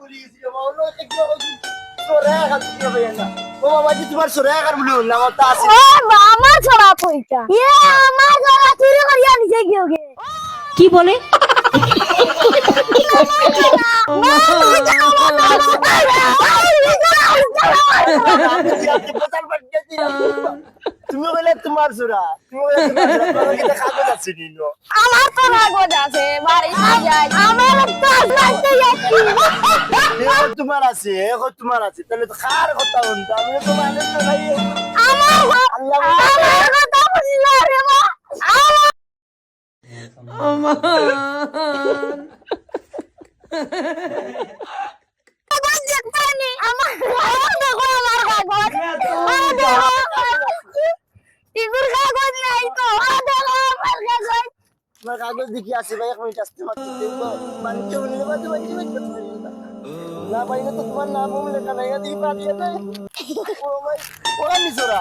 ভুলে গেছি রে বাবা, অন্য একটা কি হবে? সোরা খান কি হবে না? ও বাবা জি তোমার সোরা খান বলে বললাম আমার তা আছে। ও আমার ছড়া কইতা আমার ছড়া চুরি করিয়া নিছে গিয়ে কি বলে? তুমি বলে তোমার সোরা, তুমি বলে তোমার সোরা, তোমার কি কাগজ আছে নিলো? আমার তো কাগজ আছে বাড়ি যাই আমার তো লাগতে যাচ্ছি এখন তোমার আছে, এখন তোমার আছে, তাহলে তো কার কথা বলতো? আমি তো মানে তো নাই। আমার আল্লাহ আমার কথা বুঝলা রে মা আমার কাগজ দেখতে নি আমার দেখো আমার কাগজ টিগুর কাগজ নাই তো দেখো আমার কাগজ তোমার কাগজ দেখি আছে ভাই, 1 মিনিট আসতে পারছি দেখবো মানতে বলে দেবা তো বাকি বাকি না পাই না তো তোমার নাম লেখা নাই দেখি পাঠিয়ে দেয়। ও ভাই ওরা নি সোরা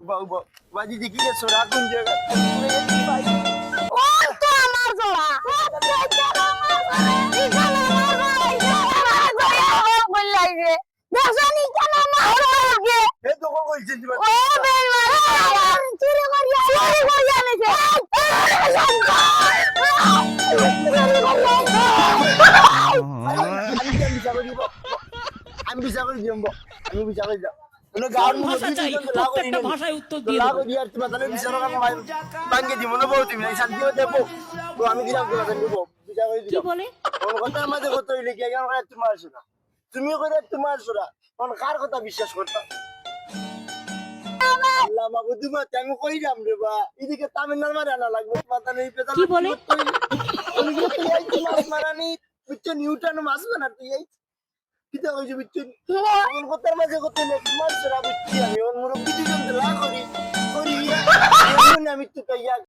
বাবু বাজি দেখি যে সোরা কোন জায়গা ভাই ও তো আমার জোড়া ও তো আমার জোড়া বললাইছে দেখছনি কেন মারো আগে এ তো কো কইছেন দিবা ও বেল চুরি করিয়া নিছে আমি বিচার করে দিব, আমি বিচার করে যাব ওনা গান ভাষা চাই, প্রত্যেকটা ভাষায় উত্তর দিয়ে লাগো দিয়ার তুমি তাহলে বিচার করে ভাই ভাঙ্গে দিব না বউ তুমি শান্তি হতে দেবো তো আমি দিলাম তোমাকে দেব বিচার করে কি দিব বলে? কোন কথা আমাদের কত হইলে কি কেন করে তোমার শোনা তুমি করে তোমার শোনা কোন কার কথা বিশ্বাস করতা আল্লাহ মাবুদ আমি কই যাম রে বা এদিকে তামিলনাড়ু মারা না লাগবে মাথা নেই পেতা কি বলে? মাছ মারানি বুঝছো নিউটন মাছ মারা তুই এই কিতা কইছো বুঝছো কোন কথার মাঝে কত নেই মাছ ধরা বুঝছি আমি ওর মুরব্বি দুজন লা করি করি আমি তো কইয়া